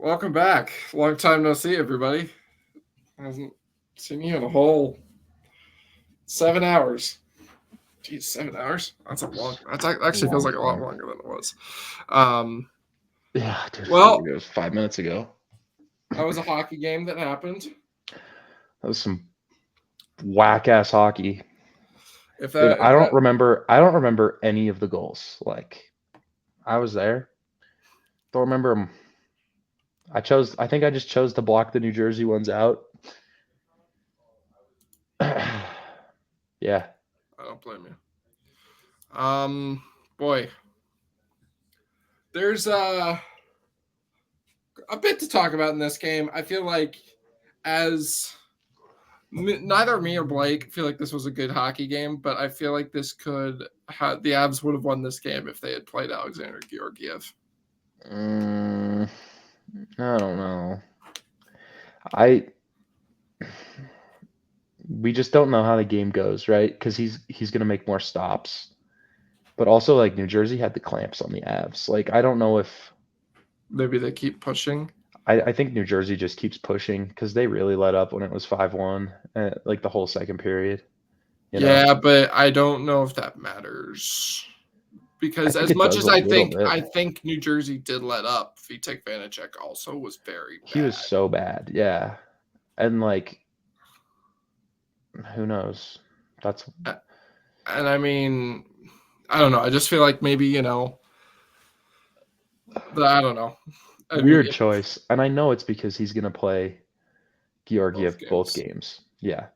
Welcome back. Long time no see, everybody. I haven't seen you in a whole 7 hours. Geez, 7 hours? That's a long. That actually feels Long like a lot time. longer than it was. Um, Yeah, dude, I feel like well, it was 5 minutes ago. that was a hockey game that happened. That was some whack ass hockey. If Dude, that, I if don't that, remember I don't remember any of the goals. Like I was there. Don't remember them. I think I just chose to block the New Jersey ones out. Yeah. I don't blame you. Boy, there's a bit to talk about in this game. I feel like as neither me or Blake feel like this was a good hockey game, but I feel like this could have the Avs would have won this game if they had played Alexander Georgiev. Mm, I don't know. I we just don't know how the game goes, right? Because he's gonna make more stops. But also like New Jersey had the clamps on the Avs. Like I don't know if Maybe they keep pushing. I think New Jersey just keeps pushing because they really let up when it was 5-1, like the whole second period, you know? Yeah, but I don't know if that matters I because think as it much does as a I little think bit. I think New Jersey did let up, Vitek Vanacek also was very He was bad. so bad, yeah. And like, who knows? That's And I mean, I don't know. I just feel like maybe I don't know. I mean, weird choice. And I know it's because he's gonna play both Georgiev both games. games. Yeah.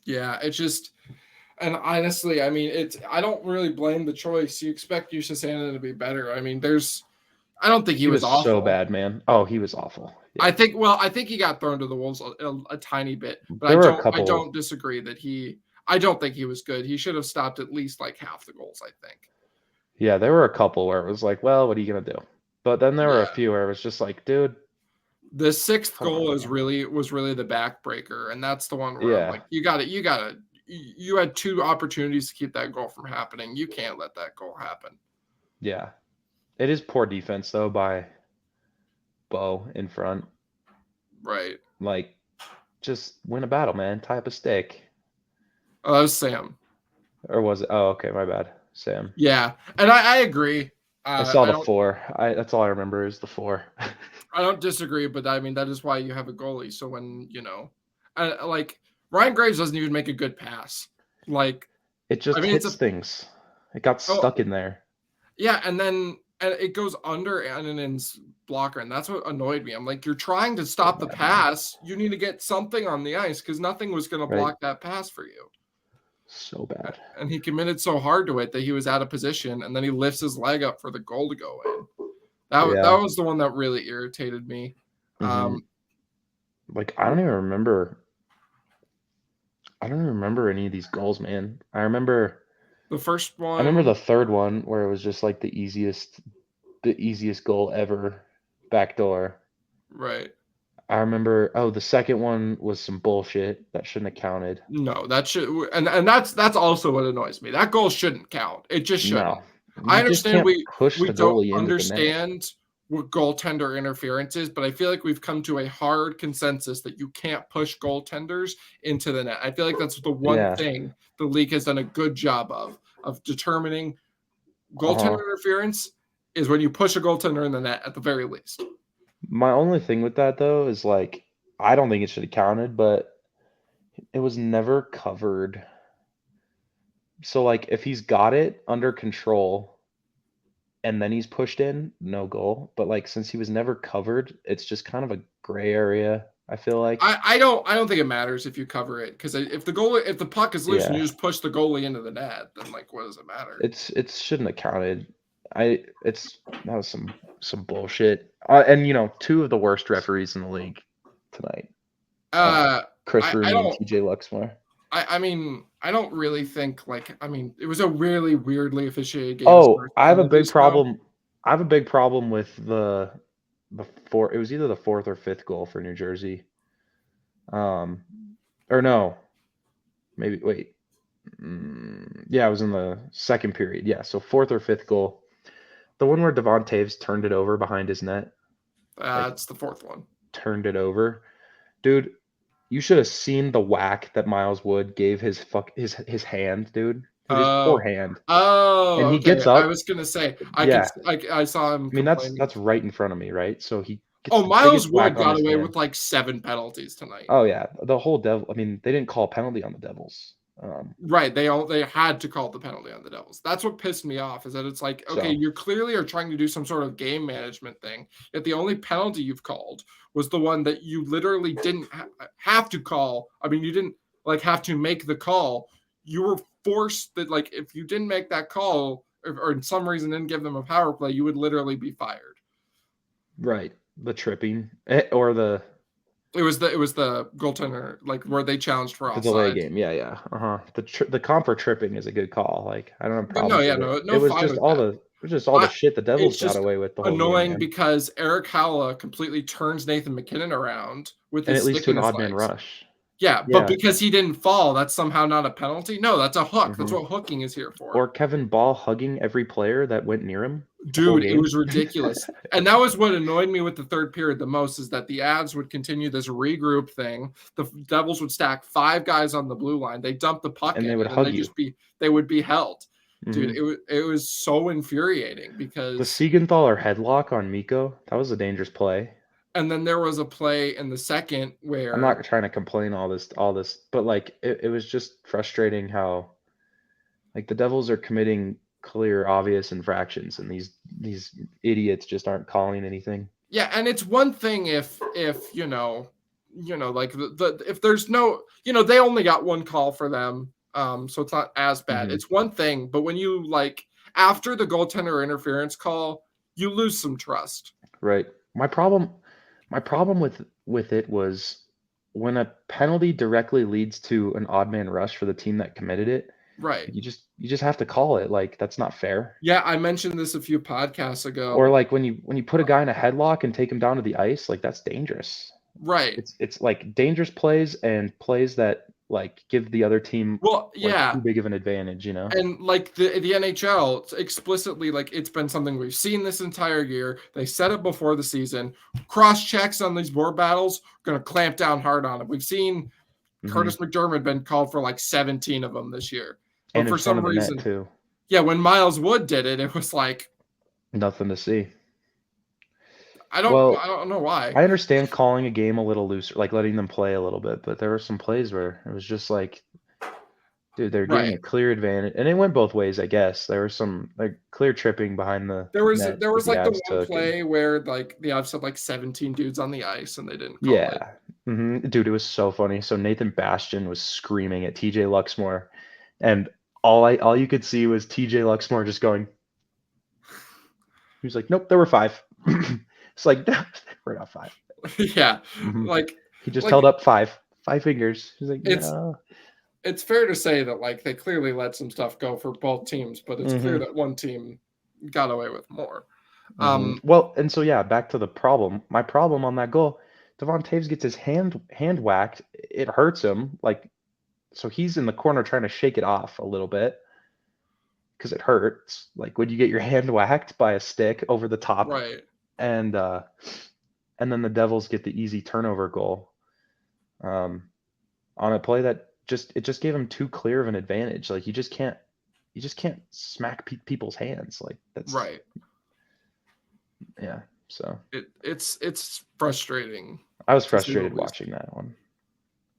Yeah, it's just and honestly, I mean, it's I don't really blame the choice. You expect Justus Annunen to be better. I mean, I don't think he He was was so awful. bad, man. Oh, he was awful. I Yeah. think I think he got thrown to the wolves a tiny bit, but There were a I couple don't disagree that I don't think he was good. He should have stopped at least like half the goals, I think. Yeah, there were a couple where it was like, well, what are you gonna do? But then there were a Yeah. few where it was just like, dude, The sixth come on, goal man. was really the backbreaker, and that's the one where I'm Yeah. like, you had two opportunities to keep that goal from happening. You can't let that goal happen. Yeah. It is poor defense though by Bleau in front. Right. Like, just win a battle, man. Tie up a stick. Oh, that was Sam. Or was it? Oh, okay, my bad. Sam. Yeah, and I agree. I saw I the don't four. That's all I remember is the four. I don't disagree, but I mean that is why you have a goalie. So when like Ryan Graves doesn't even make a good pass. Like It I just mean it's a hits things. It got oh stuck in there. yeah, and it goes under Annan's blocker, and that's what annoyed me. I'm like, you're trying to So stop the bad, man. pass. You need to get something on the ice because nothing was going to Right? block that pass for you. So bad. And he committed so hard to it that he was out of position, and then he lifts his leg up for the goal to go in. That Yeah. was the one that really irritated me. hmm Um, Like I don't even remember. I don't even remember any of these goals, man. the first I remember one, the third one where it was just like the easiest goal ever, backdoor. right? I remember. Oh, the second one was some bullshit that shouldn't have counted. No, that should and that's also what annoys me. That goal shouldn't count. It just shouldn't. No, I you just understand can't push we the don't goalie into the net. understand what goaltender interference is, but I feel like we've come to a hard consensus that you can't push goaltenders into the net. I feel like that's the one Yeah. thing the league has done a good job of determining Uh goaltender huh. interference is when you push a goaltender in the net at the very least. My only thing with that though is like I don't think it should have counted, but it was never covered. So like if he's got it under control and then he's pushed in, no goal. But like since he was never covered, it's just kind of a gray area, I feel like. I don't think it matters if you cover it because if the puck is loose and you Yeah. just push the goalie into the net, then like what does it matter? It shouldn't have counted. That was some bullshit. And two of the worst referees in the league tonight. Uh, Chris I Rooney and don't. TJ Luxmore. I mean, I don't really think like. I mean, it was a really weirdly officiated game as far Oh, as I have a big penalties go. problem. I have a big problem with the four. It was either the fourth or fifth goal for New Jersey. Um, or no, maybe wait. Yeah, it was in the second period. Yeah, so fourth or fifth goal. The one where Devon Taves turned it over behind his net. That's the fourth one. turned it over. Dude, you should have seen the whack that Miles Wood gave his hand, dude. His poor Oh, hand. And oh, he okay. gets I up. was gonna say Yeah. I saw him I mean, that's complaining. that's right in front of me, right? So he gets Oh, the biggest Miles whack Wood on got his away hand. with like 7 penalties tonight. Oh yeah, the whole Devil. I mean, they didn't call a penalty on the Devils. Right, they had to call the penalty on the Devils. That's what pissed me off, is that it's like, okay, So you clearly are trying to do some sort of game management thing, yet the only penalty you've called was the one that you literally didn't have to call. I mean, you didn't like have to make the call. You were forced that, like, if you didn't make that call, or in some reason didn't give them a power play, you would literally be fired. right, the tripping or It was the goaltender, like, where they challenged for the delay offside. game. Yeah, yeah. The comp for tripping is a good call. Like I don't have But no, problems yeah, with it. no, It no, was fine just with all that. the shit the Devils It's got just away with the whole game, annoying man. because Eric Halla completely turns Nathan McKinnon around with And his it leads stick to in an his odd man legs. rush. Yeah, but Yeah. because he didn't fall, that's somehow not a penalty. No, that's a hook. That's hmm what hooking is here for. Or Kevin Ball hugging every player that went near him the whole Dude, it game. was ridiculous. And that was what annoyed me with the third period the most, is that the Avs would continue this regroup thing. The Devils would stack 5 guys on the blue line. They dump the puck And they in, would and then hug you. they would be held. Dude, hmm it was so infuriating The because. Siegenthaler headlock on Miko, that was a dangerous play. And then there was a play in the second I'm where. not trying to complain all this, but like it was just frustrating how like the Devils are committing clear, obvious infractions, and these idiots just aren't calling anything. Yeah, and it's one thing if like if there's no, they only got one call for them, so it's not as bad. hmm It's one thing, but when you, like, after the goaltender interference call, you lose some trust. Right. My problem with it was when a penalty directly leads to an odd man rush for the team that committed it, Right. you just have to call it. Like that's not fair. Yeah, I mentioned this a few podcasts Or ago. like when you put a guy in a headlock and take him down to the ice, like that's dangerous. Right. It's like dangerous plays and plays that like give the other team Well, like too yeah. big of an advantage, you know? And like the NHL, it's explicitly, like, it's been something we've seen this entire year. They said it before the season. Cross checks on these board battles, going to clamp down hard on it. We've seen hmm Curtis McDermott been called for like 17 of them this year. But And in for front some of the net reason, too. yeah, when Miles Wood did it, it was like, Nothing to see. I don't Well, I don't know why. I understand calling a game a little looser, like letting them play a little bit, but there were some plays where it was just like, dude, they're getting Right. a clear advantage, and it went both ways, I guess. There was some like clear tripping behind the net There that was the like the Avs one took, and play where, like, the Avs had like 17 dudes on the ice and they didn't call it. yeah, dude, it was so funny. So Nathan Bastian was screaming at TJ Luxmore, and all you could see was TJ Luxmore just going. He was like, "Nope, there were 5." It's like we're not 5. Yeah. hmm Like He just like held up 5 fingers. He's like, it's "No." it's fair to say that, like, they clearly let some stuff go for both teams, but it's clear hmm that one team got away with more. Um, Well, and so yeah, back to the problem. My problem on that goal, Devon Taves gets his hand whacked. It hurts him. Like so he's in the corner trying to shake it off a little bit because it hurts. Like when you get your hand whacked by a stick over the top, right. and uh, and then the Devils get the easy turnover goal um, on a play that just gave him too clear of an advantage. Like you just can't smack people's hands. Like that's Right. yeah. So It's frustrating, I was to say the frustrated least. watching that one.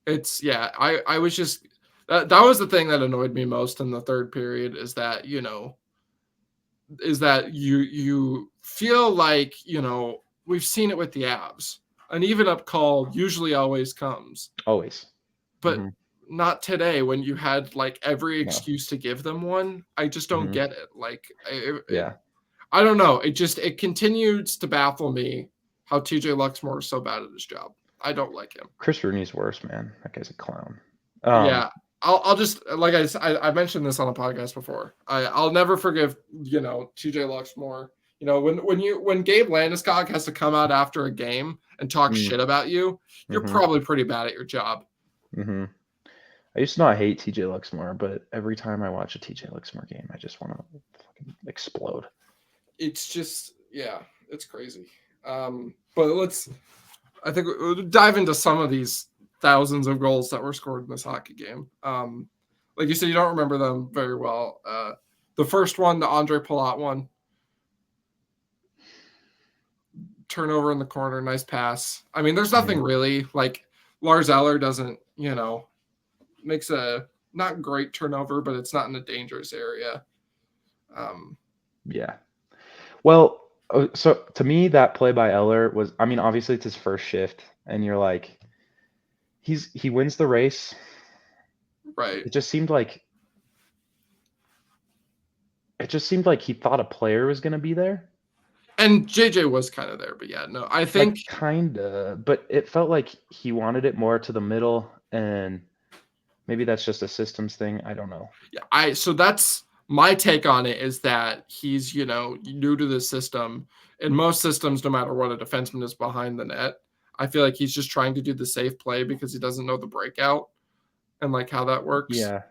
It's yeah, I was just that was the thing that annoyed me most in the third period, is that, you feel like, we've seen it with the Avs. An even up call usually always comes, Always. but not today when you had like every No. excuse to give them one. I just don't Mhm. get it. Like, Yeah. I don't know. It continues to baffle me how TJ Luxmore is so bad at his job. I don't like him. Chris Rooney's worse, man. That guy's a clown. Yeah, I'll just, like I mentioned this on a podcast before. I'll never forgive, TJ Luxmore. When Gabe Landeskog has to come out after a game and talk Mm, shit about you, you're mhm. probably pretty bad at your job. Mhm. I used to not hate TJ Luxmore, but every time I watch a TJ Luxmore game, I just want to fucking explode. It's just, yeah, it's crazy. Um, But I think we'll dive into some of these thousands of goals that were scored in this hockey game. Like you said, you don't remember them very well. The first one, the Andre Palat one, turnover in the corner, nice pass. I mean, there's nothing really like Lars Eller doesn't, makes a not great turnover, but it's not in a dangerous area. Yeah. Well, so to me, that play by Eller was, I mean, obviously it's his first shift, and you're like, he wins the race. Right. It just seemed like he thought a player was going to be there. And JJ was kind of there, but yeah, no, I think like, kinda, but it felt like he wanted it more to the middle, and maybe that's just a systems thing. I don't know. Yeah, so that's my take on it is that he's, new to the system. In most systems, no matter what a defenseman is behind the net, I feel like he's just trying to do the safe play because he doesn't know the breakout and like how that works. Yeah.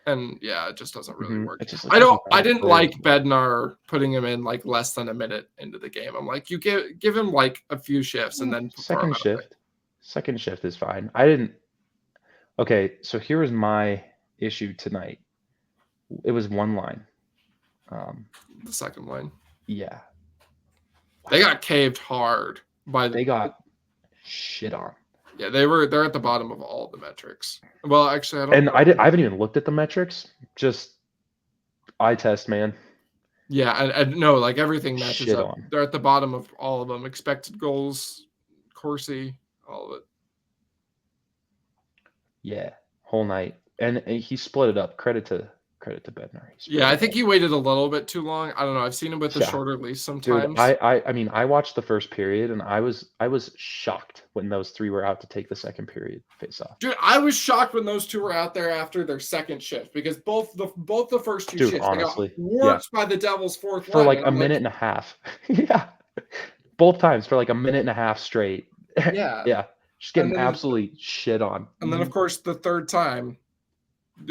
And yeah, it just doesn't really work. It just I didn't like Bednar putting him in like less than a minute into the game. I'm like, you give him like a few shifts and then second shift. Second shift is fine. I didn't. Okay, so here was my issue tonight. It was one line. The second line. Yeah. They got caved hard They got shit on. Yeah, they're at the bottom of all the metrics. Well, actually, I don't. And I haven't even looked at the metrics. Just eye test, man. Yeah, and no, like everything matches shit up. On. They're at the bottom of all of them. Expected goals, Corsi, all of it. Yeah, whole night, and he split it up. Credit to Bednar. Yeah, I think he waited a little bit too long. I don't know. I've seen him with a shorter leash sometimes. Dude, I mean, I watched the first period and I was shocked when those three were out to take the second period face off. Dude, I was shocked when those two were out there after their second shift because both the first two shifts honestly, they got worked by the Devils' fourth for line. like a minute and a half. Yeah, both times for like a minute and a half straight. Yeah, yeah, just getting absolutely shit on. And then of course the third time,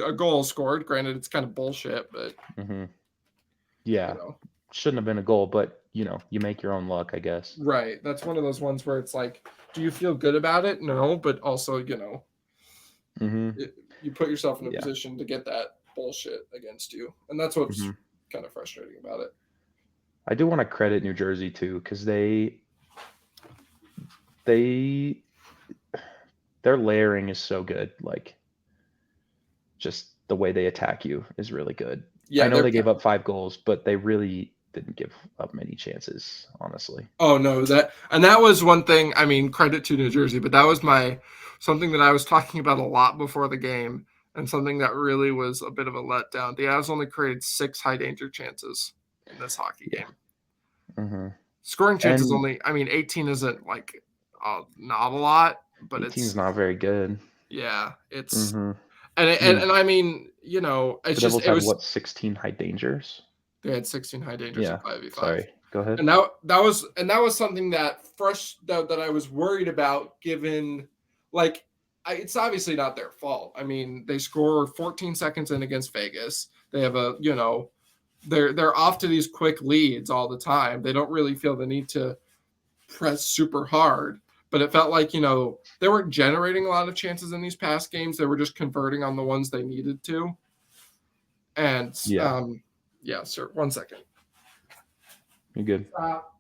a goal scored. Granted, it's kind of bullshit, but yeah, shouldn't have been a goal, but you make your own luck, I guess. Right. That's one of those ones where it's like, do you feel good about it? No, but also, you put yourself in a position to get that bullshit against you, and that's what's kind of frustrating about it. I do want to credit New Jersey too, because their layering is so good. Like, just the way they attack you is really good. Yeah, I know they gave up 5 goals, but they really didn't give up many chances, honestly. Oh no, that was one thing. I mean, credit to New Jersey, but that was something that I was talking about a lot before the game, and something that really was a bit of a letdown. The Avs only created 6 high danger chances in this hockey game. Scoring chances only. I mean, 18 isn't like not a lot, but 18's not very good. Yeah, it's and I mean, it's just it was 16 high dangers. They had 16 high dangers in 5v5. Sorry, go ahead. And that was something that I was worried about, given it's obviously not their fault. I mean, they score 14 seconds in against Vegas. They have they're off to these quick leads all the time. They don't really feel the need to press super hard. But it felt like, they weren't generating a lot of chances in these past games. They were just converting on the ones they needed to. And, yeah, sir. 1 second. You're good. Stop.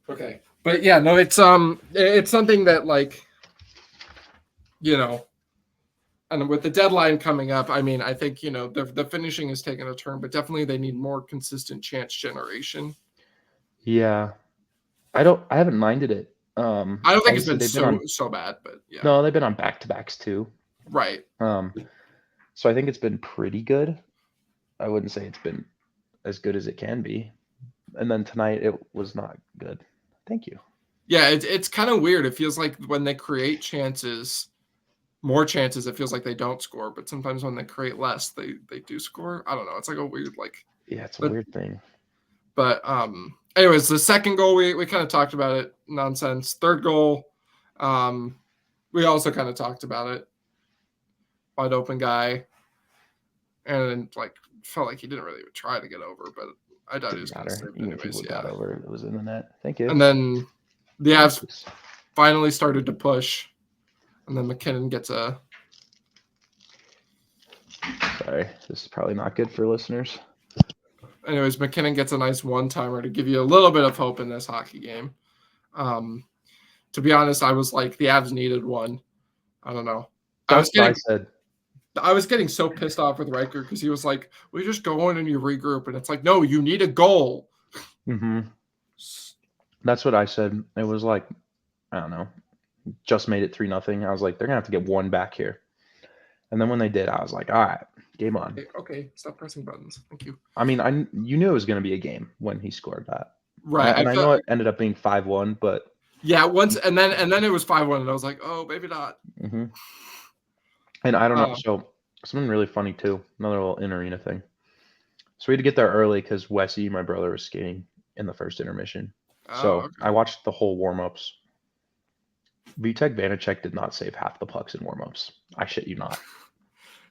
Okay. But yeah, no, it's something that and with the deadline coming up, I mean, I think, the finishing has taken a turn, but definitely they need more consistent chance generation. Yeah. I haven't minded it. I don't think it's been so bad, but yeah. No, they've been on back-to-backs too. Right. So I think it's been pretty good. I wouldn't say it's been as good as it can be. And then tonight it was not good. Thank you. Yeah, it's kind of weird. It feels like when they create more chances, it feels like they don't score. But sometimes when they create less, they do score. I don't know. It's like a weird Yeah, it's a weird thing. But anyways, the second goal we kind of talked about it. Nonsense. Third goal, we also kind of talked about it. Wide open guy, and felt like he didn't really try to get over, but I doubt he was Didn't going to matter. save it Even if he anyways. would Yeah. got over, it was in the net. Thank you. And then the Avs Please. finally started to push, and then McKinnon gets a. Sorry, this is probably not good for listeners. Anyways, McKinnon gets a nice one-timer to give you a little bit of hope in this hockey game. To be honest, I was like, the Avs needed one. I don't know. That's what I said. I was getting so pissed off with Riker because he was like, we just go in and you regroup. And it's like, no, you need a goal. Mm-hmm. That's what I said. It was like, I don't know, just made it 3-0. I was like, they're going to have to get one back here. And then when they did, I was like, all right, game on. Okay, stop pressing buttons. Thank you. I mean, you knew it was going to be a game when he scored that. Right. I know it ended up being 5-1, but. Yeah, and then it was 5-1, and I was like, oh, maybe not. Mm-hmm. And I don't know. So something really funny too. Another little in-arena thing. So we had to get there early because Wessie, my brother, was skating in the first intermission. So I watched the whole warm-ups. Vitek Vanacek did not save half the pucks in warm-ups. I shit you not.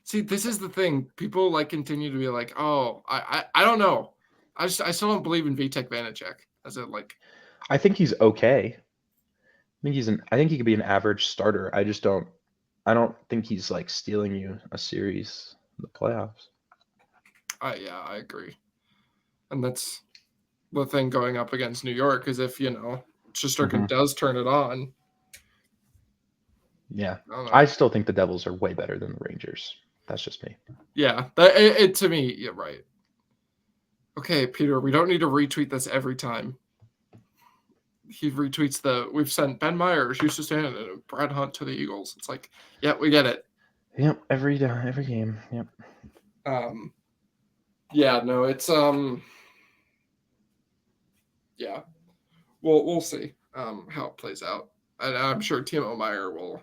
See, this is the thing. People like continue to be like, oh, I don't know. I still don't believe in Vitek Vanacek as a like. I think he's okay. I think he could be an average starter. I don't think he's like stealing you a series in the playoffs. Yeah, I agree. And that's the thing going up against New York is if, Shesterkin does turn it on. Yeah. I still think the Devils are way better than the Rangers. That's just me. Yeah. To me, yeah, right. Okay, Peter, we don't need to retweet this every time. He retweets we've sent Ben Myers, Justus Annunen, and Brad Hunt to the Eagles. It's like, yeah, we get it. Yep, every game. Yep. Yeah, no, it's yeah. We'll see how it plays out. And I'm sure Timo Meier will,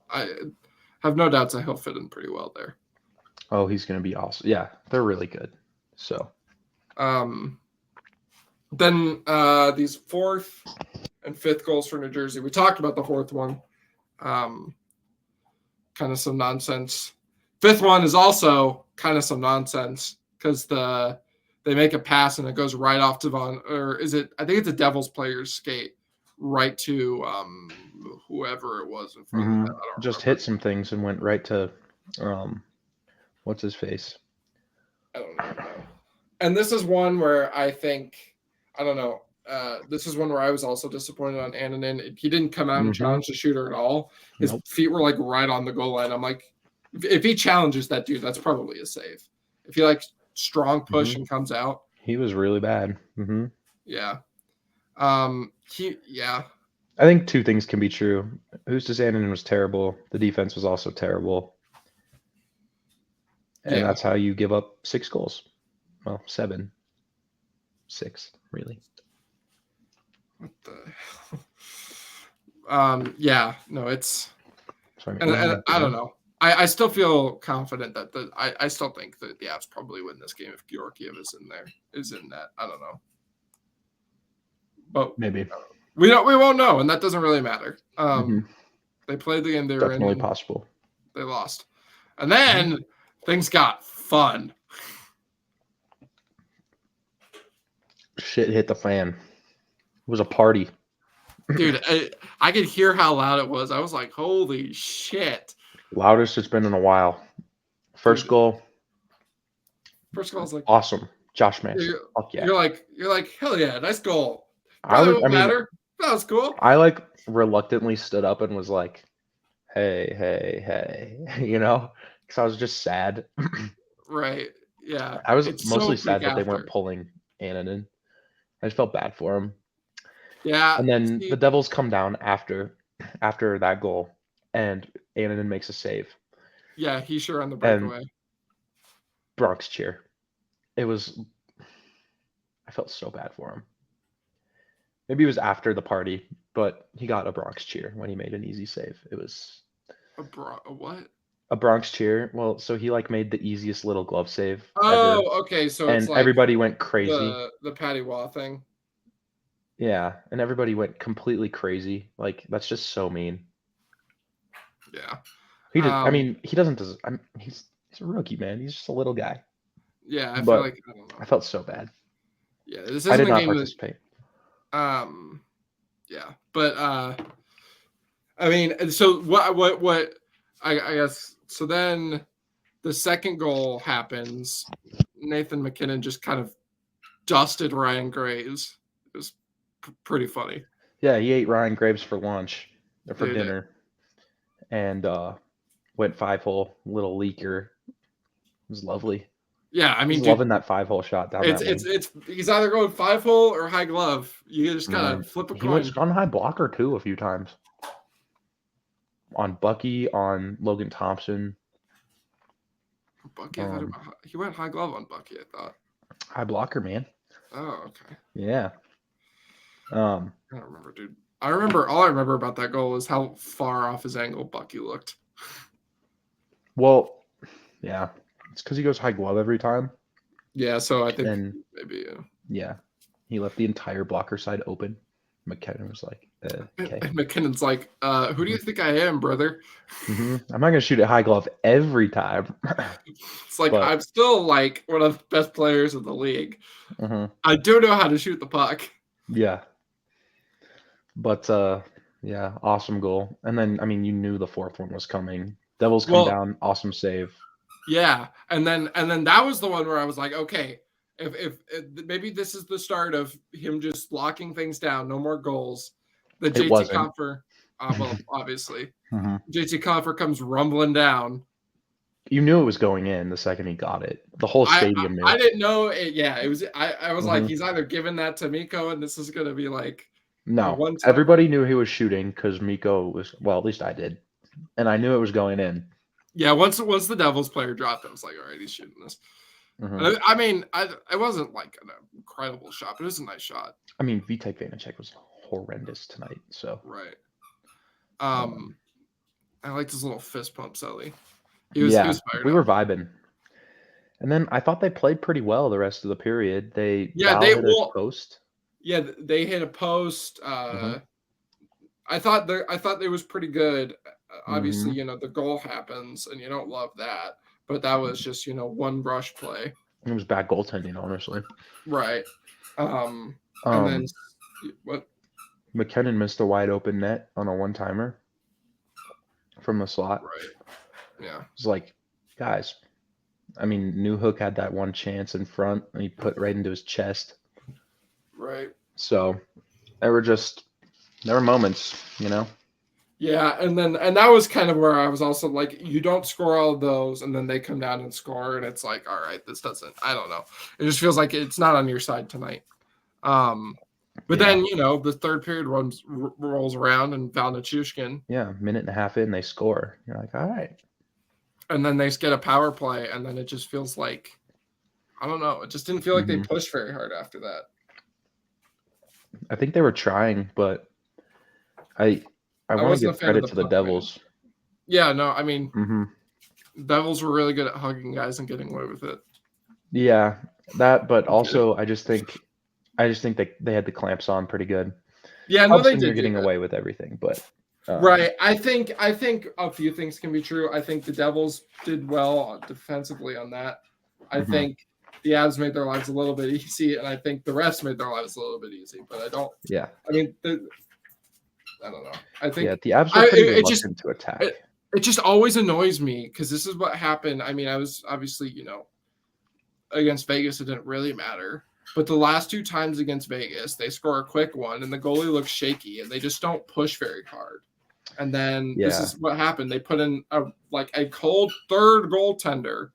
I have no doubts that he'll fit in pretty well there. Oh, he's going to be awesome. Yeah, they're really good. So. Then these fourth and fifth goals for New Jersey. We talked about the fourth one. Kind of some nonsense. Fifth one is also kind of some nonsense because they make a pass and it goes right off to I think it's a Devils player's skate right to whoever it was in front of them. Just hit some things and went right to what's his face? I don't even know. And this is one where I think, I don't know. This is one where I was also disappointed on Annunen. He didn't come out and challenge the shooter at all. His feet were like right on the goal line. I'm like, if he challenges that dude, that's probably a save. If he like strong push and comes out, he was really bad. Yeah. I think two things can be true. Justus Annunen was terrible. The defense was also terrible. And that's how you give up 6 goals. Well, 7. 6, really. What the hell? Yeah, no, it's and I don't know. I still feel confident that I still think that the Avs probably win this game if Georgiev is in that. I don't know. But maybe. We won't know, and that doesn't really matter. They played the game they were in. Definitely possible. They lost. And then things got fun. Shit hit the fan. It was a party. Dude, I could hear how loud it was. I was like, holy shit. Loudest it's been in a while. First goal. First goal was like awesome. Josh Manson. Fuck yeah. You're like, hell yeah, nice goal. Probably won't matter. That was cool. I like reluctantly stood up and was like, hey, because I was just sad. Right. Yeah. I was mostly sad that they weren't pulling Annunen. I just felt bad for him. Yeah. And then the Devils come down after that goal, and Annunen makes a save. Yeah, he sure on the breakaway. And Bronx cheer. I felt so bad for him. Maybe it was after the party, but he got a Bronx cheer when he made an easy save. It was a what? A Bronx cheer. Well, so he like made the easiest little glove save. Oh, ever. Okay. So and it's like everybody went crazy. The Patty Waugh thing. Yeah, and everybody went completely crazy. Like that's just so mean. Yeah. He doesn't. He's a rookie, man. He's just a little guy. Yeah, I feel But like I don't know. I felt so bad. Yeah, this I isn't did a not game that participate. yeah, but I mean, so what I guess so then the second goal happens. Nathan McKinnon just kind of dusted Ryan Graves. It was pretty funny. Yeah, he ate Ryan Graves for lunch or for Dude, dinner, and went 5-hole, little leaker. It was lovely. yeah, I I mean, was dude, loving that 5-hole shot down it's that it's lane. it's he's either going 5-hole or high glove. You just gotta Man, flip a he went coin. on high blocker too a few times. On Bucky, on Logan Thompson. Bucky, I thought he went high glove on Bucky. I thought. High blocker, man. Oh, okay. Yeah. I don't remember, dude. I remember all I remember about that goal is how far off his angle Bucky looked. Well, yeah. It's because he goes high glove every time. Yeah, so I think And maybe. yeah, he left the entire blocker side open. McKinnon was like, okay. And McKinnon's like, who do you think I am, brother? I'm not going to shoot a high glove every time. It's like, But I'm still like one of the best players in the league. mhm, I do know how to shoot the puck. yeah. But yeah, awesome goal. And then, I mean, you knew the fourth one was coming. Devils come Well, down, awesome save. yeah, and then that was the one where I was like, okay, if maybe this is the start of him just locking things down, no more goals. The It JT wasn't. Compher, well, obviously, Mhm. JT Compher comes rumbling down. You knew it was going in the second he got it. The whole stadium knew. I didn't know it. Yeah, it was. I was like, Mhm. he's either giving that to Miko, and this is gonna be like a No, one time. everybody knew he was shooting because Miko was, well, at least I did. And I knew it was going in. Yeah, once the Devils player dropped, I was like, all right, he's shooting this. Mhm. And I mean, it wasn't like an incredible shot, but it was a nice shot. I mean, Vitek Vanacek was horrendous tonight. So, Right. um, I liked his little fist pump, Sully. He was yeah, fired we up. were vibing. And then I thought they played pretty well the rest of the period. Yeah, Val hit a post. yeah, they hit a post. Mhm. I thought it was pretty good. Obviously, Mhm. the goal happens, and you don't love that, but that was just one rush play, It was bad goaltending, honestly. right? And then what? McKinnon missed a wide open net on a one-timer from the slot. Right. Yeah. It was like, guys, I mean, Newhook had that one chance in front, and he put right into his chest. Right. So there were moments, Yeah, and that was kind of where I was also like, you don't score all of those, and then they come down and score, and it's like, all right, this doesn't. I don't know. It just feels like it's not on your side tonight. But Yeah. then the third period rolls around, and Val Nichushkin, Yeah, minute and a half in, they score. You're like, all right. and then they get a power play, and then it just feels like, I don't know. It just didn't feel like they pushed very hard after that. I think they were trying, but I want to wasn't a give fan of credit the to the puck Devils. Yeah, no, I mean, Mhm. Devils were really good at hugging guys and getting away with it. Yeah, that, but also I just think they had the clamps on pretty good. Yeah, no, they Obviously, they're did do getting good. away with everything, but Right. I think a few things can be true. I think the Devils did well defensively on that. I Mhm. think the Avs made their lives a little bit easy, and I think the refs made their lives a little bit easy. But I don't. Yeah. I mean, I don't know. I think Yeah, the Avs were pretty it just reluctant to attack. it just always annoys me because this is what happened. I mean, I was obviously against Vegas, it didn't really matter. But the last two times against Vegas, they score a quick one, and the goalie looks shaky, and they just don't push very hard. And then this Yeah. is what happened. They put in a cold third goaltender.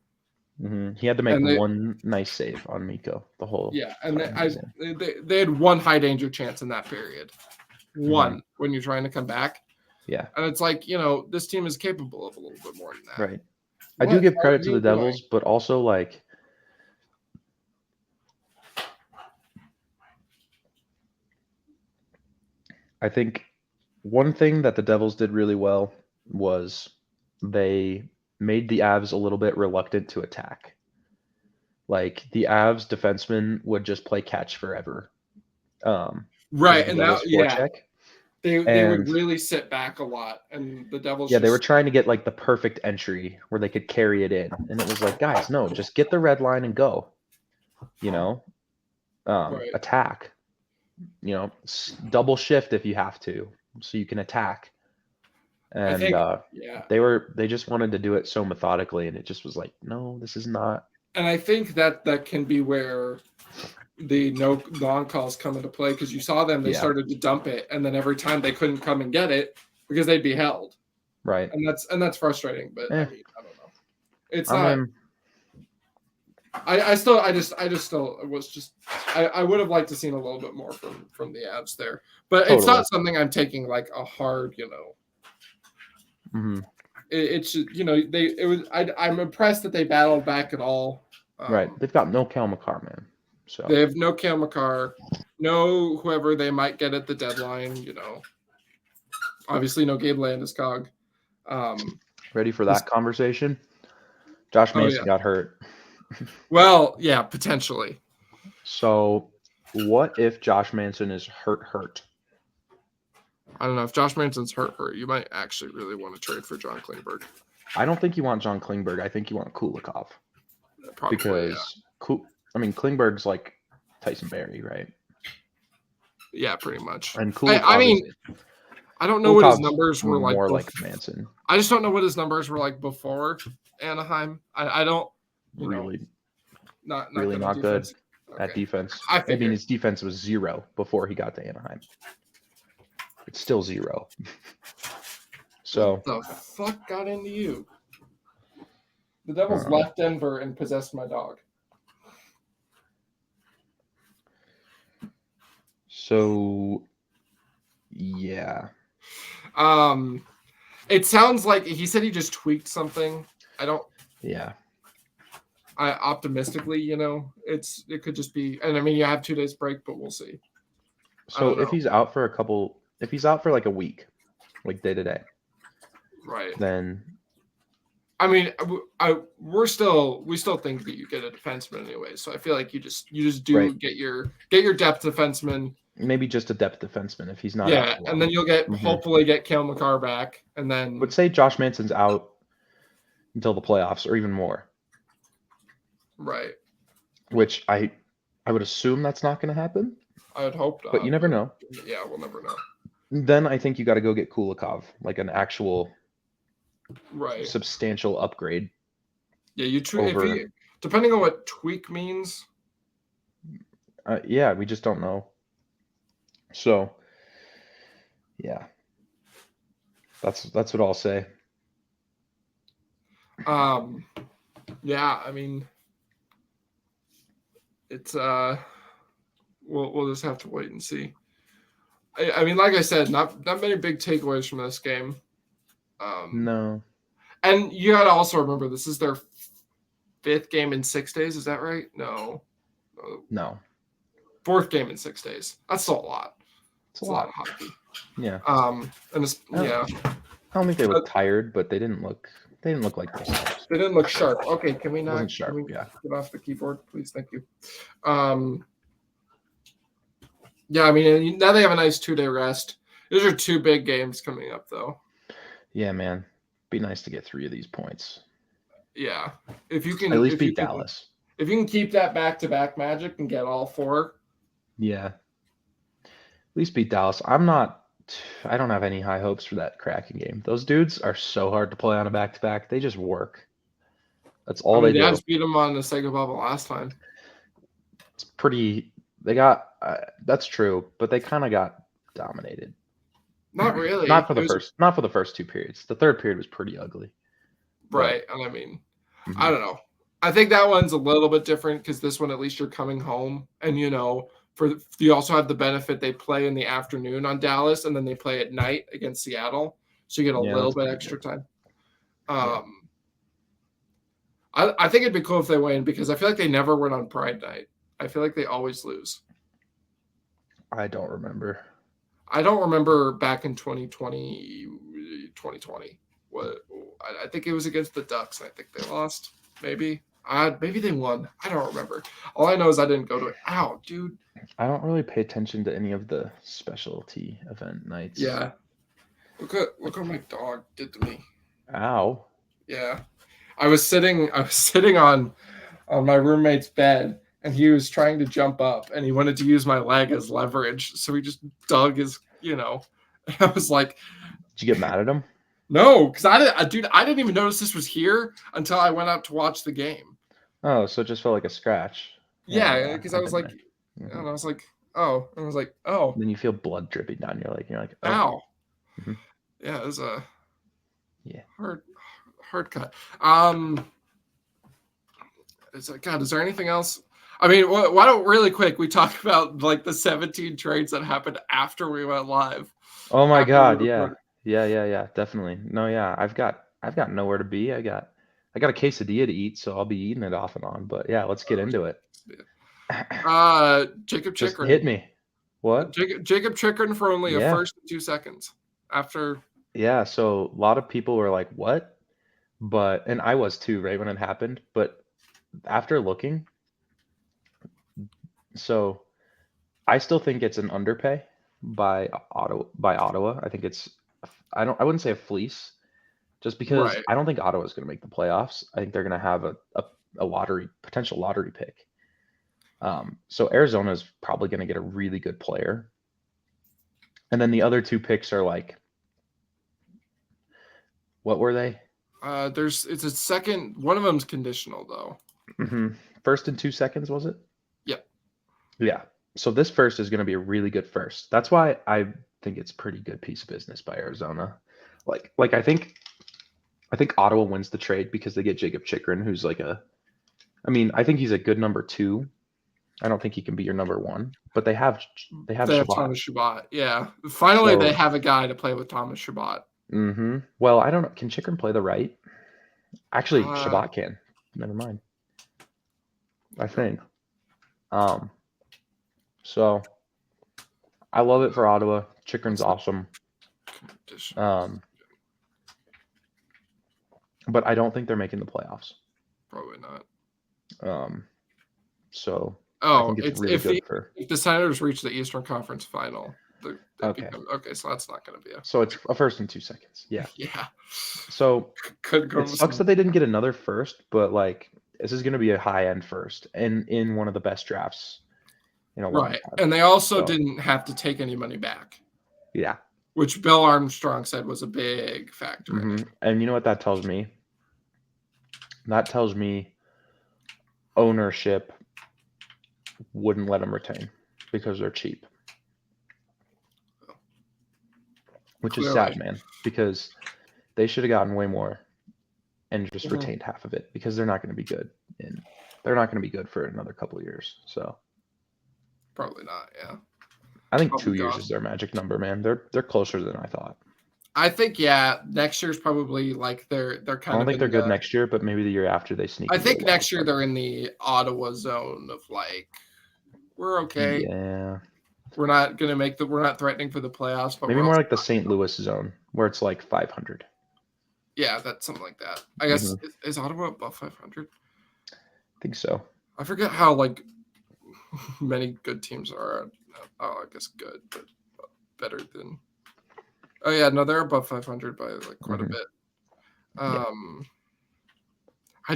He had to make And they- one nice save on Miko the whole Yeah, and time he was in. they had one high danger chance in that period. One when you're trying to come back. Yeah. And it's like, this team is capable of a little bit more than that. Right. I do give credit to the Devils, but also like I think one thing that the Devils did really well was they made the Avs a little bit reluctant to attack. Like the Avs defensemen would just play catch forever. Right, the and Devils that forecheck. They would And really sit back a lot, and the Devils yeah, they were just trying to get like the perfect entry where they could carry it in. And it was like, guys, no, just get the red line and go. You know, right. attack. You know, double shift if you have to, so you can attack. I And think yeah, they just wanted to do it so methodically, and it just was like, no, this is not. and I think that can be where the no long calls come into play, because you saw them, they Yeah, started to dump it, and then every time they couldn't come and get it because they'd be held, right. and that's frustrating. But Eh, I mean, I don't know. It's I not. mean, I still I just still was just I would have liked to seen a little bit more from the Avs there, but it's totally. not something I'm taking like a hard, Hmm. it's I'm impressed that they battled back at all. Right. They've got no Cal McCarr, man. So They have no Cale Makar, no whoever they might get at the deadline. Obviously no Gabe Landeskog. ready for This, that conversation? Josh oh Manson yeah, got hurt. well yeah, potentially. So what if Josh Manson is hurt? I don't know if Josh Manson's hurt. You might actually really want to trade for John Klingberg. I don't think you want John Klingberg. I think you want Kulikov. Probably, Because Klingberg's like Tyson Berry, right? yeah, pretty much. And I Kulikov is mean, I don't know what his Kulikov's numbers were like. more like Manson. I just don't know what his numbers were like before Anaheim. I don't, Really, not really good not at good defense. at defense. I I mean, figured. his defense was 0 before he got to Anaheim. It's still 0. So What the fuck got into you? The Devils left Denver and possessed my dog. So yeah. It sounds like he said he just tweaked something. I don't. Yeah. I optimistically, it could just be, and I mean, you have 2 days break, but we'll see. So if he's out for if he's out for like a week, like day to day, right? then I mean, we still think that you get a defenseman anyway. So I feel like you just do right. get your depth defenseman. Maybe just a depth defenseman if he's not Yeah, out. and then you'll hopefully get Cale Makar back, and then But say Josh Manson's out until the playoffs or even more. Right. Which I would assume that's not going to happen. I would hope not. But you never know. Yeah, we'll never know. Then I think you got to go get Kulikov, like an actual substantial upgrade. Yeah, depending on what tweak means. Yeah, we just don't know. So, yeah, that's what I'll say. Yeah, I mean, it's we'll just have to wait and see. I mean, like I said, not many big takeaways from this game. No. And you got to also remember, this is their 5th game in 6 days. Is that right? No. 4th game in 6 days. That's still a lot. It's a lot of hockey. Yeah. And yeah. I don't think they looked tired, but they didn't look like themselves. They didn't look sharp. Okay, can we not? Wasn't sharp, get off the keyboard, please? Thank you. Yeah, I mean, now they have a nice 2-day rest. Those are 2 big games coming up, though. Yeah, man. Be nice to get 3 of these points. Yeah, if you can at least beat Dallas. If you can keep that back-to-back magic and get all 4. Yeah. At least beat Dallas. I don't have any high hopes for that Kraken game. Those dudes are so hard to play on a back-to-back. They just work. That's all they do. They beat them on the Sega bubble last time. It's pretty. They got. That's true, but they kind of got dominated. Not really. Not for the first 2 periods. The third period was pretty ugly. Right, and I mean, I don't know. I think that one's a little bit different because this one, at least you're coming home, and you also have the benefit they play in the afternoon on Dallas, and then they play at night against Seattle, so you get a little bit extra time. I think it'd be cool if they win because I feel like they never win on Pride Night. I feel like they always lose. I don't remember. I don't remember back in 2020. What I think it was against the Ducks. I think they lost. Maybe Maybe they won. I don't remember. All I know is I didn't go to it. Ow, dude. I don't really pay attention to any of the specialty event nights. Yeah. Look what my dog did to me. Ow. Yeah. I was sitting on my roommate's bed, and he was trying to jump up, and he wanted to use my leg as leverage, so he just dug his, I was like, Did you get mad at him? no, because I didn't even notice this was here until I went out to watch the game. Oh, so it just felt like a scratch. Yeah, because I was like, mm-hmm. and I was like, oh, and I was like, oh. Then you feel blood dripping down your leg. You're like, oh. Ow. Mm-hmm. Yeah, it was a hard cut. Is there anything else? I mean, why don't really quick we talk about like the 17 trades that happened after we went live? Oh my God, yeah, definitely. No, yeah, I've got nowhere to be. I got a quesadilla to eat, so I'll be eating it off and on. But yeah, let's get into it. Jacob Just Chikrin. hit me. What? Jacob Chikrin for only a first and 2 seconds after. Yeah, so a lot of people were like, "What?" And I was too, right when it happened. But after looking, so I still think it's an underpay by Ottawa. I think it's I wouldn't say a fleece, just because I don't think Ottawa's going to make the playoffs. I think they're going to have a potential lottery pick. So Arizona is probably going to get a really good player, and then the other 2 picks are like, what were they? It's a second. One of them's conditional though. Mm-hmm. First and 2 seconds, was it? Yep. Yeah. So this first is going to be a really good first. That's why I think it's a pretty good piece of business by Arizona. Like I think Ottawa wins the trade because they get Jacob Chikrin, who's like I think he's a good number 2. I don't think he can be your number 1, but they have Thomas Chabot. Yeah. Finally, they have a guy to play with Thomas Chabot. Mm-hmm. Well, I don't know. Can Chikrin play the right? Actually, Chabot can. Never mind. I think. So I love it for Ottawa. Chikrin's awesome. But I don't think they're making the playoffs. Probably not. So I think it's really good if the Senators reach the Eastern Conference Final. Okay. So that's not going to be So it's a first and 2 seconds. Yeah. Yeah. So it sucks that they didn't get another first, but like this is going to be a high end first and in one of the best drafts. Right. And they also didn't have to take any money back. Yeah. Which Bill Armstrong said was a big factor. Mm-hmm. And you know what that tells me? That tells me ownership wouldn't let them retain because they're cheap. Which is sad, man, because they should have gotten way more and just retained half of it because they're not going to be good. And they're not going to be good for another couple of years. So probably not, yeah. I think 2 years is their magic number, man. They're closer than I thought. I think, next year's probably like they're kind of. I don't think they're good next year, but maybe the year after they sneak. I think next year they're in the Ottawa zone of like, we're okay. Yeah. We're not gonna we're not threatening for the playoffs, but maybe more like the St. Louis zone where it's like 500. Yeah, that's something like that. I guess is Ottawa above 500? I think so. I forget how like many good teams are. I guess good, but better than. Oh yeah, no, they're above 500 by like quite a bit. I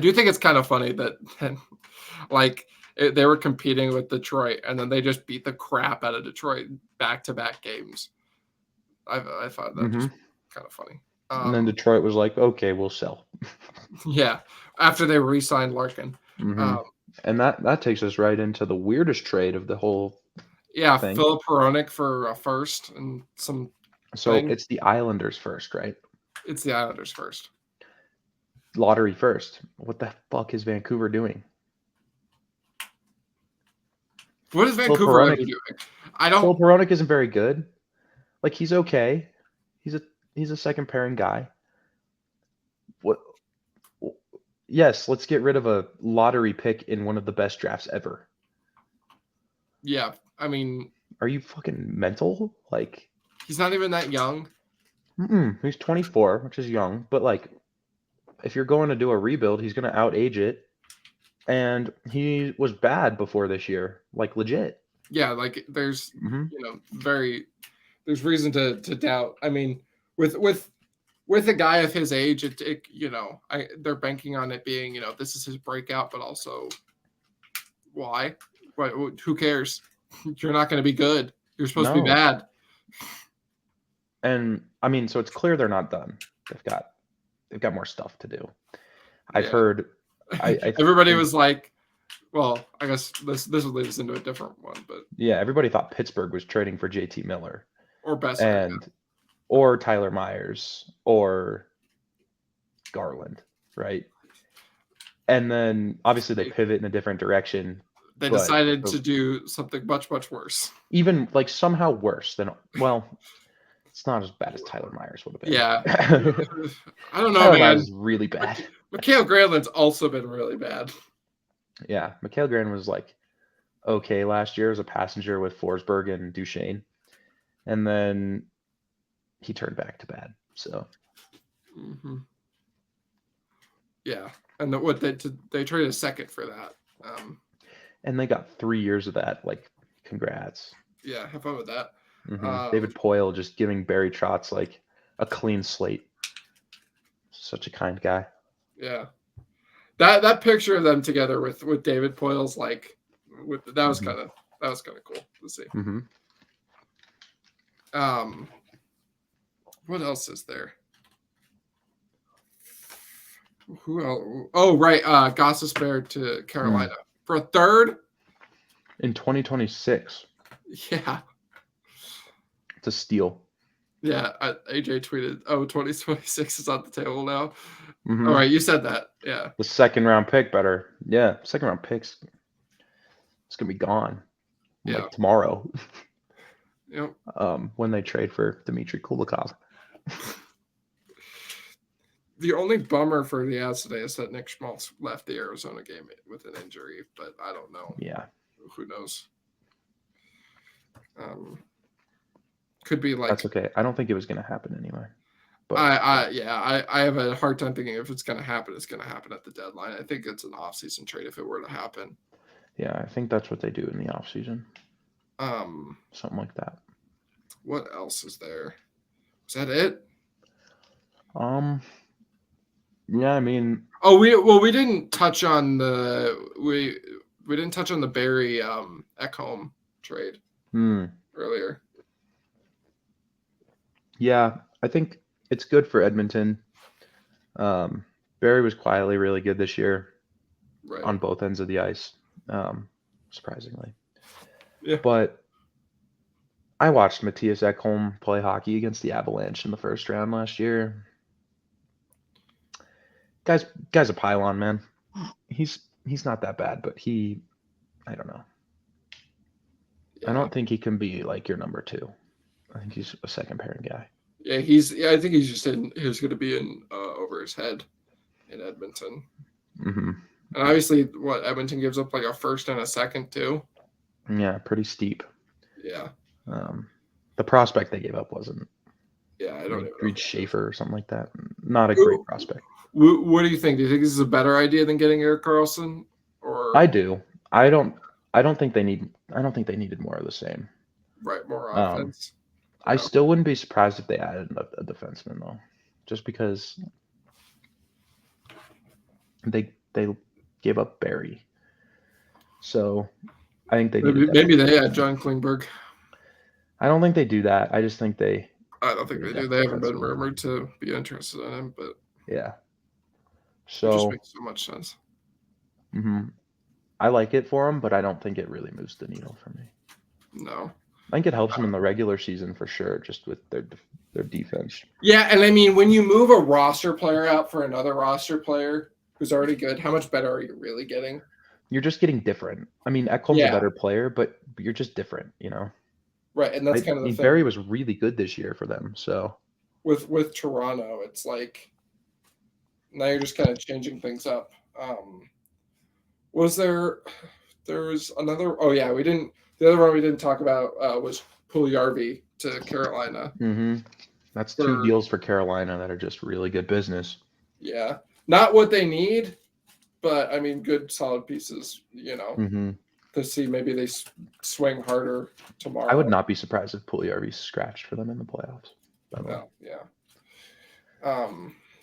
do think it's kind of funny that like they were competing with Detroit and then they just beat the crap out of Detroit back-to-back games. I found that just kind of funny. And then Detroit was like, "Okay, we'll sell." Yeah, after they re-signed Larkin. And that takes us right into the weirdest trade of the whole. Yeah, Philip Hronek for a first and some. So it's the Islanders first, right? It's the Islanders first. Lottery first. What the fuck is Vancouver doing? What is Vancouver doing? Philip Hronek isn't very good. Like he's okay. He's a second pairing guy. What? Yes, let's get rid of a lottery pick in one of the best drafts ever. Yeah, I mean, are you fucking mental? Like he's not even that young. He's 24, which is young, but like if you're going to do a rebuild, he's going to outage it. and he was bad before this year, like legit. Yeah, like there's Hmm. there's reason to doubt. I mean, with a guy of his age, they're banking on it being this is his breakout, but also why? What? Who cares? You're not going to be good. You're supposed to be No, bad. and I mean, so it's clear they're not done. They've got more stuff to do. I've Yeah. heard. I Everybody think was like, well, I guess this will lead us into a different one, but yeah, everybody thought Pittsburgh was trading for JT Miller or Besser. and or Tyler Myers or Garland, right? And then obviously they Yeah. pivot in a different direction, They but decided to do something much, much worse. even like somehow worse than well, it's not as bad as Tyler Myers would have been. Yeah. I don't know, Tyler man. Myers is really bad. Mikhail Granlund's also been really bad. Yeah, Mikhail Granlund was like okay last year as a passenger with Forsberg and Duchesne, and then he turned back to bad. So Mm-hmm. Yeah, and what they traded a second for that. and they got 3 years of that. Like, congrats. Yeah, have fun with that. David Poyle just giving Barry Trotz like a clean slate. Such a kind guy. Yeah, that picture of them together with David Poyle's like, that was kind of cool to see. Mm-hmm. What else is there? Who else? Oh, right. Gostisbehere to Carolina for a third in 2026. Yeah. It's a steal. Yeah. AJ tweeted, "Oh, 2026 is on the table now." Mm-hmm. All right, you said that. Yeah. The second round pick better. Yeah, second round picks. It's gonna be gone. Like tomorrow. Yep. When they trade for Dmitry Kulikov. The only bummer for the Avs today is that Nick Schmaltz left the Arizona game with an injury, but I don't know. Yeah. Who knows? Could be like that's okay. I don't think it was going to happen anyway. But I have a hard time thinking if it's going to happen, it's going to happen at the deadline. I think it's an off-season trade if it were to happen. Yeah, I think that's what they do in the off-season. Something like that. What else is there? Is that it? Yeah, I mean. Oh, we didn't touch on we didn't touch on the Barry Ekholm trade earlier. Yeah, I think it's good for Edmonton. Barry was quietly really good this year, right, on both ends of the ice, surprisingly. Yeah. But I watched Matthias Ekholm play hockey against the Avalanche in the first round last year. Guy's a pylon, man. He's not that bad, but I don't know. Yeah. I don't think he can be like your number two. I think he's a second pairing guy. Yeah, I think he's just he's going to be in over his head in Edmonton. Mm-hmm. And obviously, what Edmonton gives up like a first and a second too. Yeah, pretty steep. Yeah. The prospect they gave up wasn't. Yeah, I don't know. Reed Schaefer or something like that. Not a great prospect. What do you think? Do you think this is a better idea than getting Erik Karlsson? Or I do. I don't think they needed more of the same. Right, more offense. I still wouldn't be surprised if they added a defenseman though, just because they gave up Barry. So I think they maybe they add John Klingberg. I don't think they do that. I just think they. I don't think they do. They haven't been rumored to be interested in him, but yeah. So it just makes so much sense. Mm-hmm. I like it for them, but I don't think it really moves the needle for me. No. I think it helps them in the regular season for sure, just with their defense. Yeah, and I mean, when you move a roster player out for another roster player who's already good, how much better are you really getting? You're just getting different. I mean, Ekholm's a better player, but you're just different, you know? Right, and that's kind of the thing. Barry was really good this year for them, so. With Toronto, it's like now you're just kind of changing things up. Was there was another? Oh yeah, the other one we didn't talk about was Puljujarvi to Carolina. Mm-hmm. That's 2 deals for Carolina that are just really good business. Yeah, not what they need, but I mean, good solid pieces. To see maybe they swing harder tomorrow. I would not be surprised if Puljujärvi scratched for them in the playoffs. By the way. Yeah.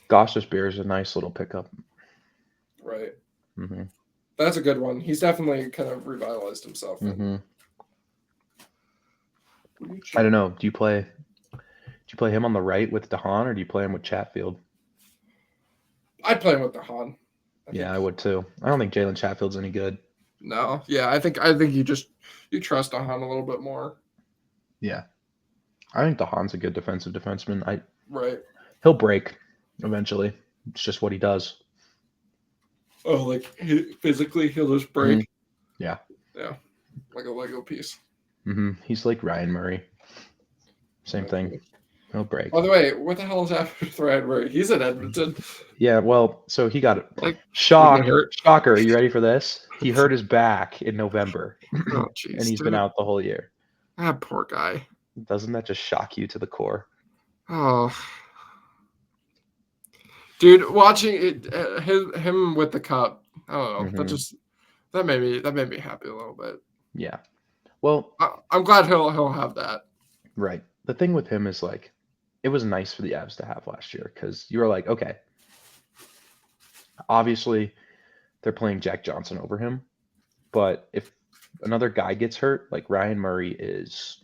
Goss Beer is a nice little pickup. Right. Mm-hmm. That's a good one. He's definitely kind of revitalized himself. Mm-hmm. I don't know. Do you play him on the right with DeHaan, or do you play him with Chatfield? I'd play him with DeHaan. I would too. I don't think Jalen Chatfield's any good. No. Yeah, I think you trust DeHaan a little bit more. Yeah. I think DeHaan's a good defensive defenseman. Right. He'll break eventually. It's just what he does. Oh, like physically he'll just break? Mm-hmm. Yeah. Yeah. Like a Lego piece. Mm-hmm. He's like Ryan Murray. Same thing. He'll break. By the way, what the hell is happening with Ryan Murray? He's in Edmonton. Yeah, well, so he got it. Shocker. Are you ready for this? He hurt his back in November. Oh, geez, and he's been out the whole year. That poor guy. Doesn't that just shock you to the core? Oh. Dude, watching it, him with the cup, I don't know. Mm-hmm. That made me happy a little bit. Yeah. Well, I'm glad he'll have that. Right. The thing with him is like, it was nice for the Avs to have last year because you were like, okay, obviously they're playing Jack Johnson over him, but if another guy gets hurt, like Ryan Murray is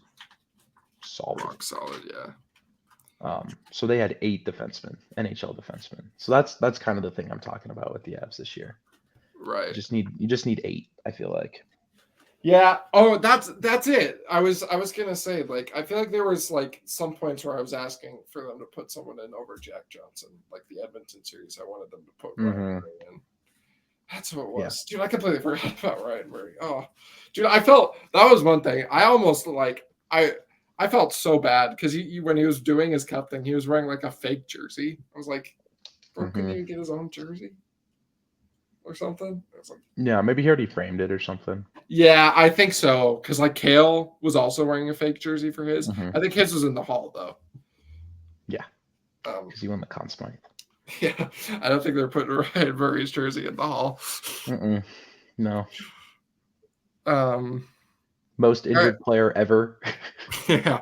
solid. Rock solid, yeah. So they had 8 defensemen, NHL defensemen. So that's kind of the thing I'm talking about with the Avs this year. Right. You just need 8, I feel like. Yeah. Oh, that's it. I was gonna say, like, I feel like there was like some points where I was asking for them to put someone in over Jack Johnson, like the Edmonton series. I wanted them to put Ryan Murray in. That's what it was. Yeah. Dude, I completely forgot about Ryan Murray. Oh, dude, I felt that was one thing. I almost I felt so bad because when he was doing his cup thing, he was wearing like a fake jersey. I was like, bro, couldn't he get his own jersey or something? I was like, yeah, maybe he already framed it or something. Yeah, I think so. Because like Kale was also wearing a fake jersey for his. I think his was in the hall though. Yeah, because he won the Conn Smythe. Yeah, I don't think they're putting Ryan Murray's jersey in the hall. No. Most injured player ever. Yeah.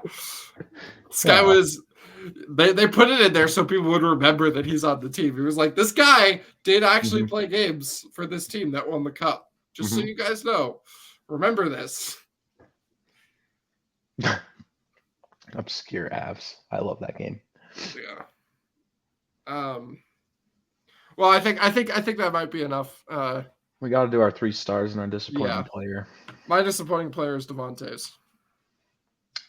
This guy was. They put it in there so people would remember that he's on the team. He was like, this guy did actually play games for this team that won the cup. Just so you guys know. Remember this. Obscure Avs. I love that game. Yeah. Well, I think that might be enough. We got to do our 3 stars and our disappointing player. My disappointing player is Devontae's.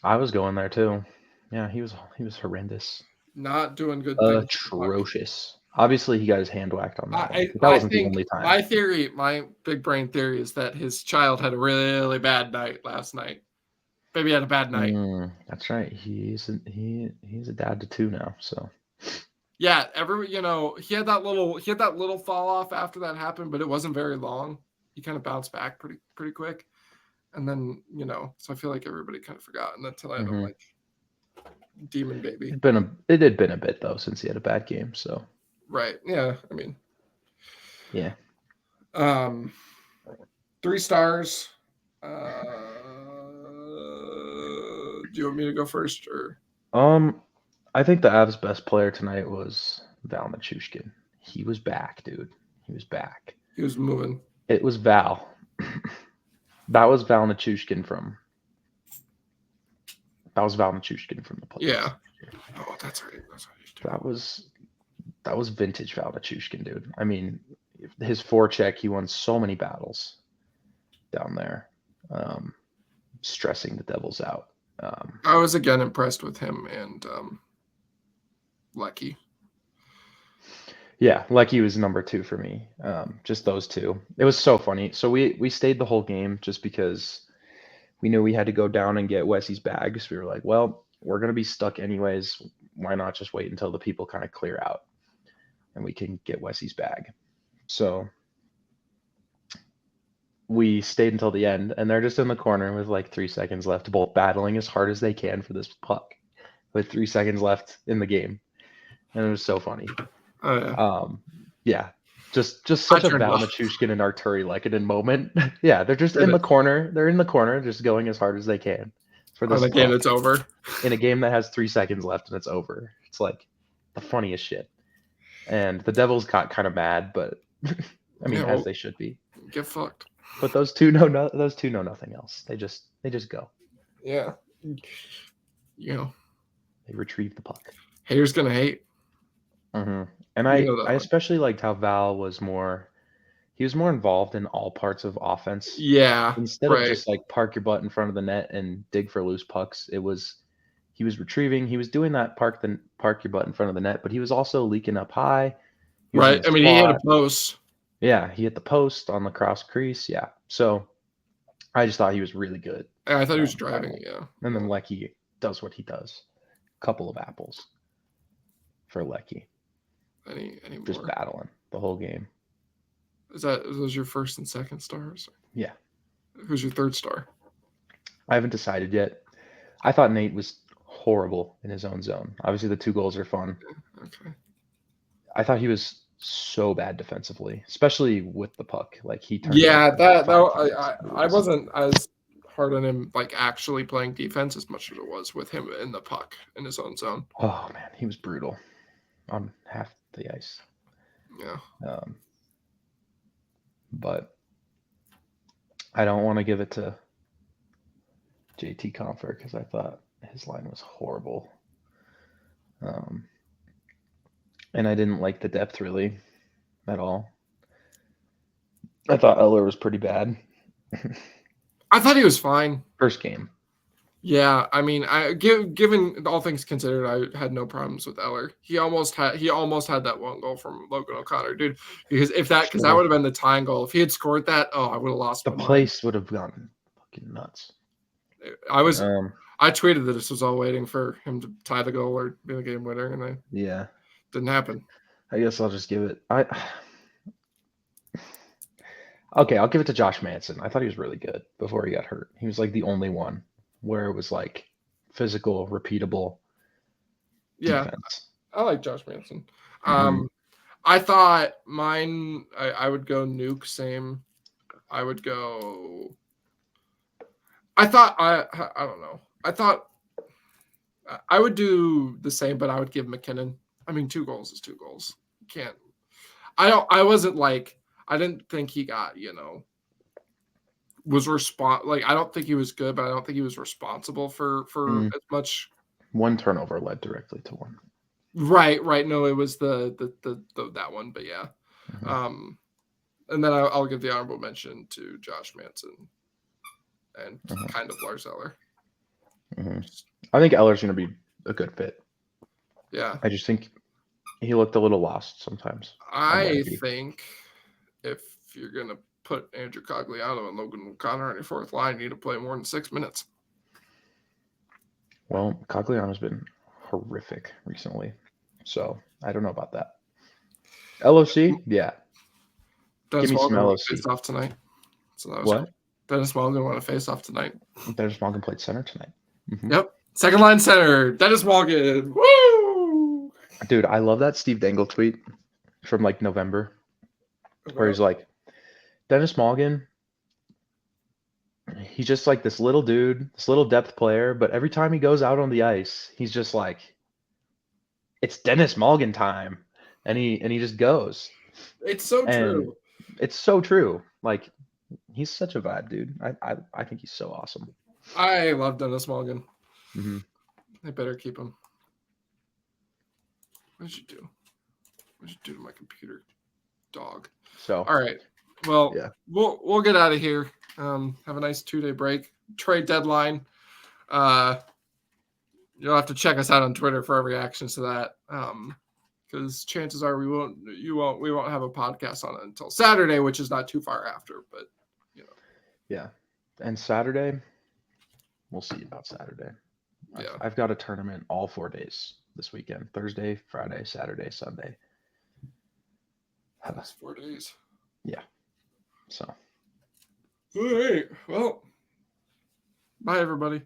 I was going there too. Yeah, he was horrendous. Not doing good things. Atrocious. Obviously, he got his hand whacked on that. That wasn't the only time. My big brain theory is that his child had a really bad night last night. Baby had a bad night. That's right. He's a dad to 2 now. So. Yeah, he had that little fall off after that happened, but it wasn't very long. He kind of bounced back pretty quick, and then so I feel like everybody kind of forgot. And then tonight I'm like, demon baby. It had been a bit though since he had a bad game. So. Right. Yeah. I mean. Yeah. 3 stars. Do you want me to go first or? I think the Avs' best player tonight was Val Nichushkin. He was back, dude. He was back. He was moving. It was Val. That was Val Nichushkin from the playoffs. Yeah. Oh, that's right. That was vintage Val Nichushkin, dude. I mean, his forecheck, he won so many battles down there, stressing the Devils out. I was again impressed with him and Lecky. Yeah, Lecky was number 2 for me. Just those 2. It was so funny. So we stayed the whole game just because we knew we had to go down and get Wessy's bags. We were like, well, we're going to be stuck anyways. Why not just wait until the people kind of clear out and we can get Wessy's bag? So we stayed until the end, and they're just in the corner with like 3 seconds left, both battling as hard as they can for this puck with 3 seconds left in the game. And it was so funny. Oh, yeah. Yeah. Just I such a turned it Val off. Machushkin and Arturi Lekanen moment. Yeah, they're just Did in the it. corner. They're in the corner, just going as hard as they can for On this the game puck that's over. in a game that has 3 seconds left and it's over. It's like the funniest shit. And the Devils got kind of mad, but I mean, Yeah, as well, they should be. get fucked. But those two know nothing else. They just go. Yeah. You know, They retrieve the puck. haters gonna hate. Hmm. And You I know that I one. especially liked how Val was more. He was more involved in all parts of offense. Yeah, Instead of right. just like park your butt in front of the net and dig for loose pucks, he was retrieving. He was doing that park your butt in front of the net, but he was also leaking up high. He was in Right. the I mean, he hit a slot. post. Yeah, he hit the post on the cross crease. Yeah, so I just thought he was really good. I thought he was That driving. way. Yeah. And then Lecky does what he does. Couple of apples for Lecky, Any just more? battling the whole game. Is those your first and second stars? Yeah, Who's your third star? I haven't decided yet. I thought Nate was horrible in his own zone. Obviously, the 2 goals are fun. Okay. I thought he was so bad defensively, especially with the puck. Like he turned it Yeah, over like 5 times. I wasn't as hard on him like actually playing defense as much as it was with him in the puck in his own zone. Oh man, he was brutal on half the ice. Yeah. But I don't want to give it to JT Compher because I thought his line was horrible. And I didn't like the depth really at all. I thought Eller was pretty bad. I thought he was fine. First game. Yeah, I mean, given all things considered, I had no problems with Eller. He almost had that one goal from Logan O'Connor, dude. Because that Sure. would have been the tying goal. If he had scored that, I would have lost The my mind. place would have gone fucking nuts. I tweeted that this was all waiting for him to tie the goal or be the game winner, and Yeah. didn't happen. I guess I'll just give it. Okay, I'll give it to Josh Manson. I thought he was really good before he got hurt. He was like the only one where it was like physical, repeatable defense. I like Josh Manson. Mhm. I thought mine. I would go Nuke. Same. I would go. I thought I don't know. I thought I would do the same, but I would give McKinnon. I mean, 2 goals is 2 goals. You can't. I wasn't like. I didn't think he got was I don't think he was good, but I don't think he was responsible for as much. 1 turnover led directly to 1. Right. No, it was the that one, but yeah. Mhm. And then I'll give the honorable mention to Josh Manson and Mhm. kind of Lars Eller. Mhm. I think Eller's going to be a good fit. Yeah. I just think he looked a little lost sometimes. I think if you're going to put Andrew Cogliano and Logan O'Connor on your fourth line, you need to play more than 6 minutes. Well, Cogliano's been horrific recently, so I don't know about that. LOC, yeah. Dennis Give me some Malgin want to LOC. face off tonight. So that was What? cool. Dennis Malgin want to face off tonight. Dennis Malgin played center tonight. Mm-hmm. Yep. Second line center, Dennis Malgin. Woo! Dude, I love that Steve Dangle tweet from like November where he's like, Dennis Malgin, he's just like this little dude, this little depth player, but every time he goes out on the ice, he's just like, it's Dennis Malgin time. And he just goes. It's so true. It's so true. Like, he's such a vibe, dude. I think he's so awesome. I love Dennis Malgin. Mm-hmm. They better keep him. What did you do? What did you do to my computer, dog? So all right. Well, yeah. we'll get out of here. Have a nice 2-day break. Trade deadline. You'll have to check us out on Twitter for our reactions to that. Because chances are we won't have a podcast on it until Saturday, which is not too far after. But yeah, and Saturday, we'll see about Saturday. Yeah, I've got a tournament all 4 days this weekend: Thursday, Friday, Saturday, Sunday. That's 4 days. Yeah. So. All right. Well, bye everybody.